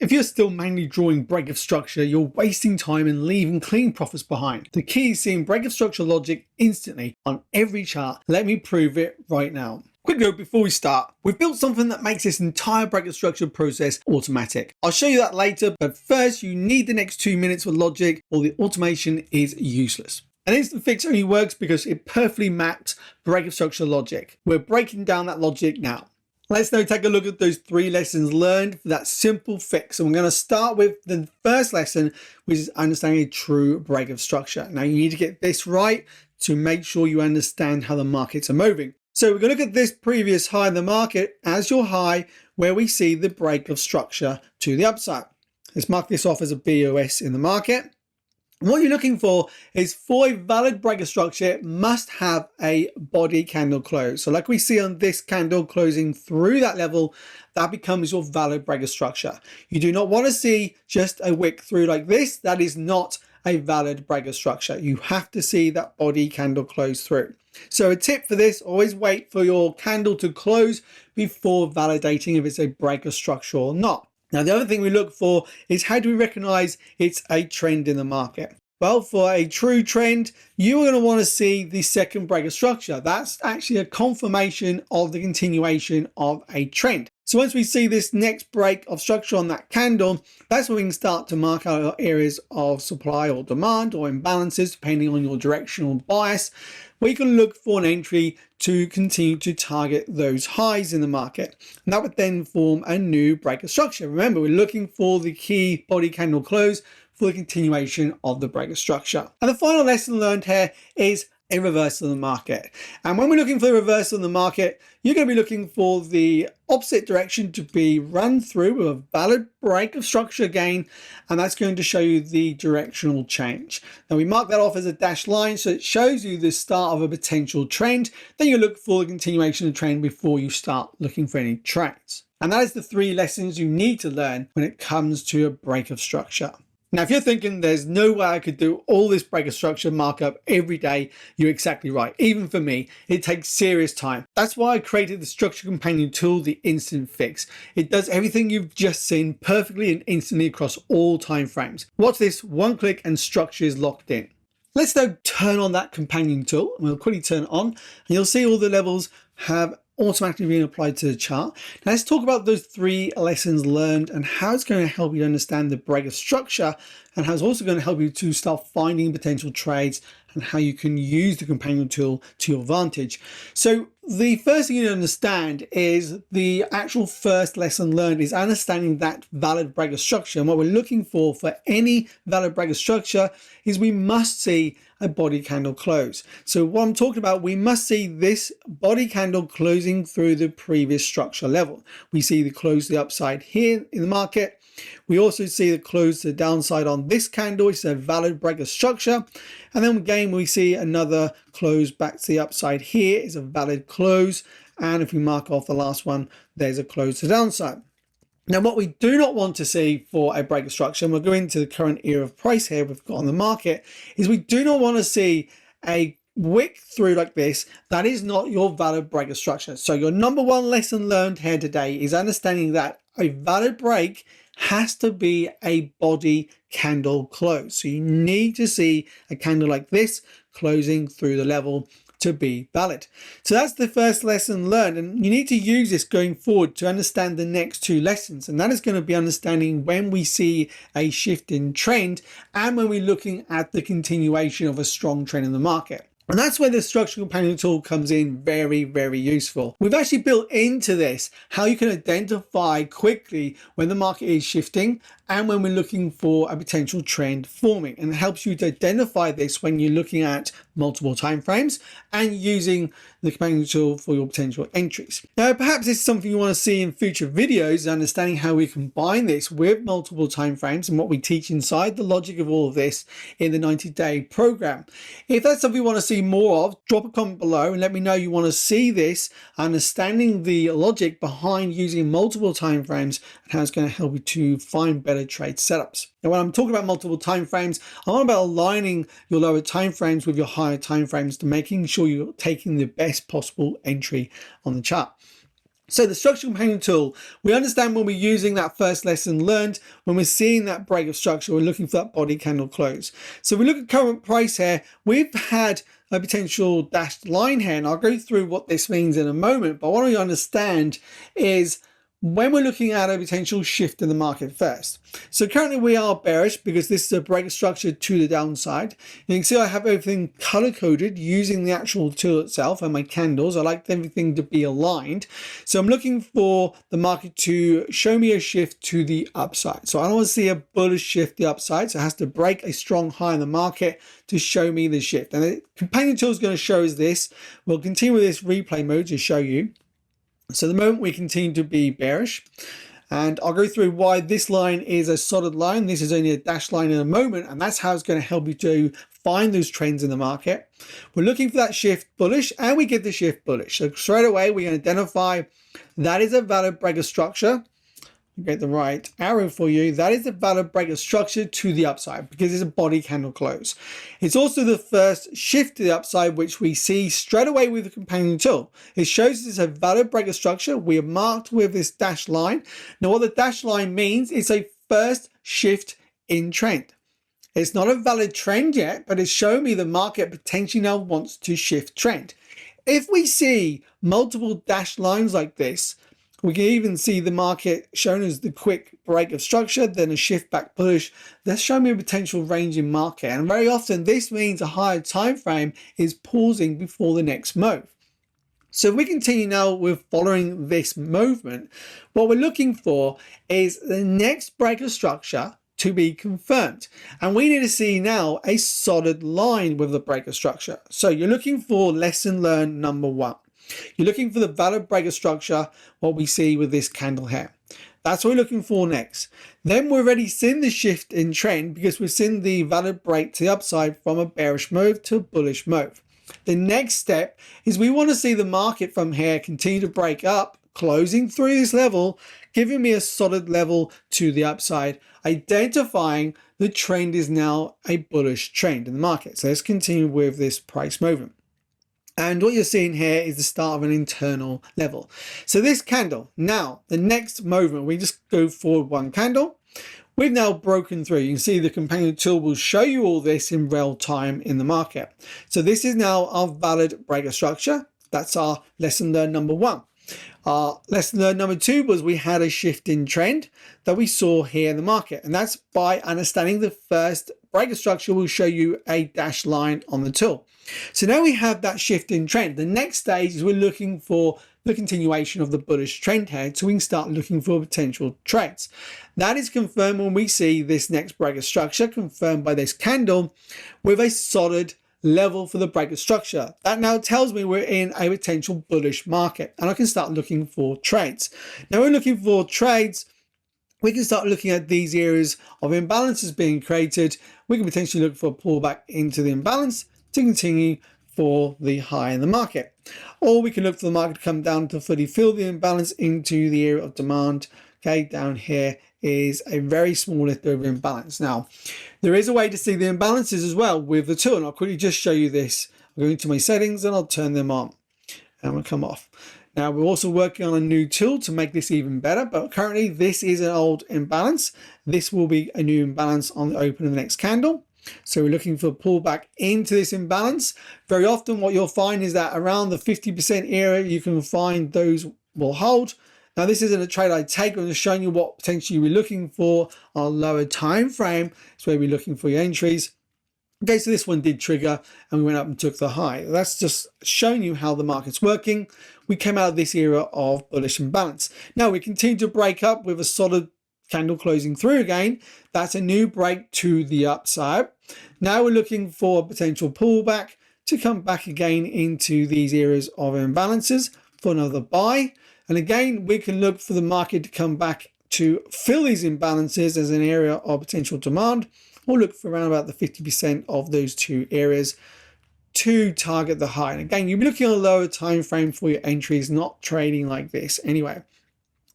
If you're still mainly drawing break of structure, you're wasting time and leaving clean profits behind. The key is seeing break of structure logic instantly on every chart. Let me prove it right now. Quick note before we start, we've built something that makes this entire break of structure process automatic. I'll show you that later, but first you need the next 2 minutes of logic or the automation is useless. An instant fix only works because it perfectly maps break of structure logic. We're breaking down that logic now. Let's now take a look at those 3 lessons learned for that simple fix. And we're going to start with the first lesson, which is understanding a true break of structure. Now you need to get this right to make sure you understand how the markets are moving. So we're going to look at this previous high in the market as your high, where we see the break of structure to the upside. Let's mark this off as a BOS in the market. And what you're looking for is, for a valid break of structure, it must have a body candle close. So like we see on this candle closing through that level, that becomes your valid break of structure. You do not want to see just a wick through like this. That is not a valid break of structure. You have to see that body candle close through. So a tip for this, always wait for your candle to close before validating if it's a break of structure or not. Now, the other thing we look for is, how do we recognize it's a trend in the market? Well, for a true trend, you're going to want to see the second break of structure. That's actually a confirmation of the continuation of a trend. So once we see this next break of structure on that candle, that's when we can start to mark out our areas of supply or demand or imbalances, depending on your directional bias, where you can look for an entry to continue to target those highs in the market. And that would then form a new break of structure. Remember, we're looking for the key body candle close for the continuation of the break of structure. And the final lesson learned here is a reversal in the market. And when we're looking for the reversal in the market, you're going to be looking for the opposite direction to be run through with a valid break of structure again, and that's going to show you the directional change. Now we mark that off as a dashed line, so it shows you the start of a potential trend. Then you look for the continuation of the trend before you start looking for any trades. And that is the 3 lessons you need to learn when it comes to a break of structure. Now, if you're thinking there's no way I could do all this break of structure markup every day, you're exactly right. Even for me, it takes serious time. That's why I created the structure companion tool, the instant fix. It does everything you've just seen perfectly and instantly across all time frames. Watch this, 1 click and structure is locked in. Let's now turn on that companion tool, and we'll quickly turn it on, and you'll see all the levels have automatically being applied to the chart. Now let's talk about those 3 lessons learned and how it's going to help you understand the break of structure, and how it's also going to help you to start finding potential trades and how you can use the companion tool to your advantage. So the first thing you need to understand is the actual first lesson learned is understanding that valid break of structure. And what we're looking for any valid break of structure is we must see a body candle close. So what I'm talking about, we must see this body candle closing through the previous structure level. We see the close to the upside here in the market. We also see the close to the downside on this candle, which is a valid break of structure. And then again, we see another close back to the upside here is a valid close. And if we mark off the last one, there's a close to the downside. Now, what we do not want to see for a break of structure, and we'll go into the current era of price here we've got on the market, is we do not want to see a wick through like this. That is not your valid break of structure. So your number 1 lesson learned here today is understanding that a valid break has to be a body candle close. So you need to see a candle like this closing through the level to be valid. So that's the first lesson learned, and you need to use this going forward to understand the next 2 lessons, and that is going to be understanding when we see a shift in trend and when we're looking at the continuation of a strong trend in the market. And that's where the structure companion tool comes in very, very useful. We've actually built into this how you can identify quickly when the market is shifting and when we're looking for a potential trend forming, and it helps you to identify this when you're looking at multiple time frames and using the companion tool for your potential entries. Now, perhaps this is something you want to see in future videos, understanding how we combine this with multiple time frames and what we teach inside the logic of all of this in the 90-day program. If that's something you want to see more of, drop a comment below and let me know you want to see this, understanding the logic behind using multiple time frames and how it's going to help you to find better trade setups. Now, when I'm talking about multiple time frames, I'm on about aligning your lower time frames with your higher time frames to making sure you're taking the best possible entry on the chart. So the structural companion tool, we understand when we're using that first lesson learned, when we're seeing that break of structure, we're looking for that body candle close. So we look at current price here, we've had a potential dashed line here, and I'll go through what this means in a moment, but what I understand is when we're looking at a potential shift in the market first. So currently we are bearish because this is a break of structure to the downside. You can see I have everything color coded using the actual tool itself and my candles. I like everything to be aligned. So I'm looking for the market to show me a shift to the upside. So I don't want to see a bullish shift to the upside. So it has to break a strong high in the market to show me the shift. And the companion tool is going to show us this. We'll continue with this replay mode to show you. So the moment we continue to be bearish, and I'll go through why this line is a solid line. This is only a dashed line in a moment, and that's how it's going to help you to find those trends in the market. We're looking for that shift bullish, and we get the shift bullish. So straight away, we can identify that is a valid break of structure. Get the right arrow for you. That is a valid break of structure to the upside because it's a body candle close. It's also the first shift to the upside, which we see straight away with the companion tool. It shows it's a valid break of structure. We are marked with this dashed line. Now, what the dashed line means is a first shift in trend. It's not a valid trend yet, but it's showing me the market potentially now wants to shift trend. If we see multiple dashed lines like this, we can even see the market shown as the quick break of structure, then a shift back push. That's showing me a potential range in market. And very often this means a higher time frame is pausing before the next move. So if we continue now with following this movement, what we're looking for is the next break of structure to be confirmed. And we need to see now a solid line with the break of structure. So you're looking for lesson learned number 1. You're looking for the valid break of structure, what we see with this candle here. That's what we're looking for next. Then we've already seen the shift in trend because we've seen the valid break to the upside from a bearish move to a bullish move. The next step is we want to see the market from here continue to break up, closing through this level, giving me a solid level to the upside, identifying the trend is now a bullish trend in the market. So let's continue with this price movement. And what you're seeing here is the start of an internal level. So this candle, now the next movement, we just go forward one candle. We've now broken through. You can see the companion tool will show you all this in real time in the market. So this is now our valid break of structure. That's our lesson learned number 1. Lesson learned number 2 was we had a shift in trend that we saw here in the market. And that's by understanding the first break of structure will show you a dashed line on the tool. So now we have that shift in trend. The next stage is we're looking for the continuation of the bullish trend here, so we can start looking for potential trades. That is confirmed when we see this next break of structure confirmed by this candle with a solid level for the break of structure. That now tells me we're in a potential bullish market and I can start looking for trades. Now we're looking for trades. We can start looking at these areas of imbalances being created. We can potentially look for a pullback into the imbalance to continue for the high in the market. Or we can look for the market to come down to fully fill the imbalance into the area of demand. Okay, down here is a very small leftover imbalance. Now, there is a way to see the imbalances as well with the tool, and I'll quickly just show you this. I'll go into my settings and I'll turn them on. And we'll come off. Now, we're also working on a new tool to make this even better, but currently this is an old imbalance. This will be a new imbalance on the open of the next candle. So we're looking for a pullback into this imbalance. Very often what you'll find is that around the 50% area, you can find those will hold. Now this isn't a trade I take, I'm just showing you what potentially we're looking for on a lower time frame. It's where we're looking for your entries. Okay, so this one did trigger and we went up and took the high. That's just showing you how the market's working. We came out of this era of bullish imbalance. Now we continue to break up with a solid candle closing through again. That's a new break to the upside. Now we're looking for a potential pullback to come back again into these areas of imbalances for another buy. And again, we can look for the market to come back to fill these imbalances as an area of potential demand. We'll look for around about the 50% of those two areas to target the high. And again, you'll be looking at a lower time frame for your entries, not trading like this anyway.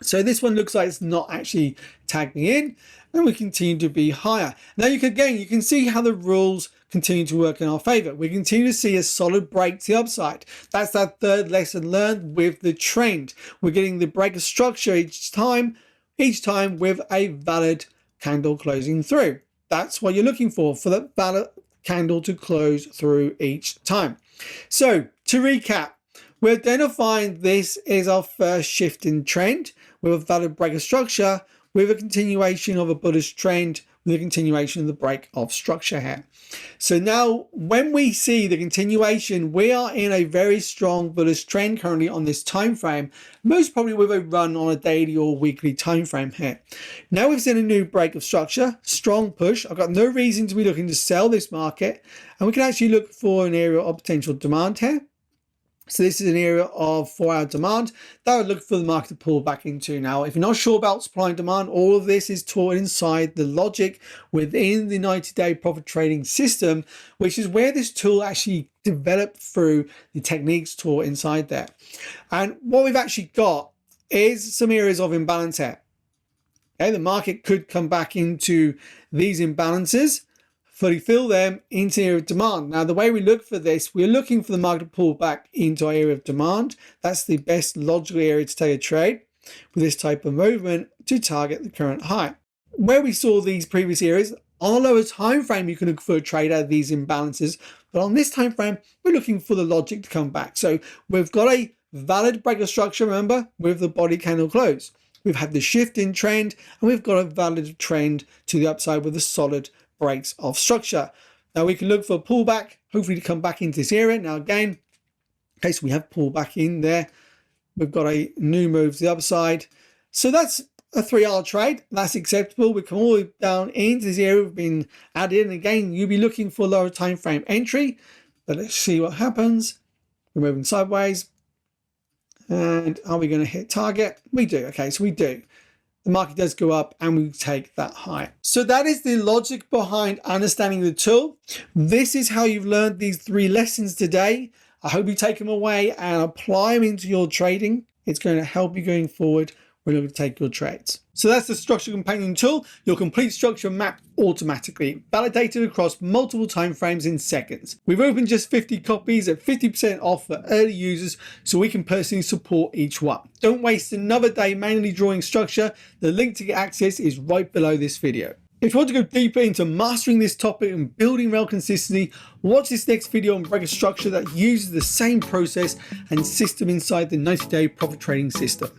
So this one looks like it's not actually tagging in, and we continue to be higher. Now you can see how the rules continue to work in our favor. We continue to see a solid break to the upside. That's that third lesson learned with the trend. We're getting the break of structure each time with a valid candle closing through. That's what you're looking for that valid candle to close through each time. So to recap, we're identifying this is our first shift in trend with a valid break of structure, with a continuation of a bullish trend, with a continuation of the break of structure here. So now when we see the continuation, we are in a very strong bullish trend currently on this time frame, most probably with a run on a daily or weekly time frame here. Now we've seen a new break of structure, strong push. I've got no reason to be looking to sell this market, and we can actually look for an area of potential demand here. So this is an area of 4-hour demand that I would look for the market to pull back into. Now, if you're not sure about supply and demand, all of this is taught inside the logic within the 90-day profit trading system, which is where this tool actually developed through the techniques taught inside there. And what we've actually got is some areas of imbalance here. Okay, the market could come back into these imbalances, fully fill them into area of demand. Now, the way we look for this, we're looking for the market to pull back into our area of demand. That's the best logical area to take a trade with this type of movement to target the current high. Where we saw these previous areas, on a lower time frame, you can look for a trade out of these imbalances. But on this time frame, we're looking for the logic to come back. So we've got a valid break of structure, remember, with the body candle close. We've had the shift in trend, and we've got a valid trend to the upside with a solid breaks of structure. Now we can look for a pullback, hopefully to come back into this area. Now again, in case we have pulled back in there, we've got a new move to the upside. So that's a 3-hour trade. That's acceptable. We come all the way down into this area. We've been added in. Again, you'll be looking for lower time frame entry. But let's see what happens. We're moving sideways. And are we going to hit target? We do. Okay, so we do. The market does go up and we take that high. So that is the logic behind understanding the tool. This is how you've learned these 3 lessons today. I hope you take them away and apply them into your trading. It's going to help you going forward when you're going to take your trades. So that's the structure companion tool, your complete structure mapped automatically, validated across multiple time frames in seconds. We've opened just 50 copies at 50% off for early users, so we can personally support each one. Don't waste another day manually drawing structure. The link to get access is right below this video. If you want to go deeper into mastering this topic and building real consistency, watch this next video on break of structure that uses the same process and system inside the 90-day profit trading system.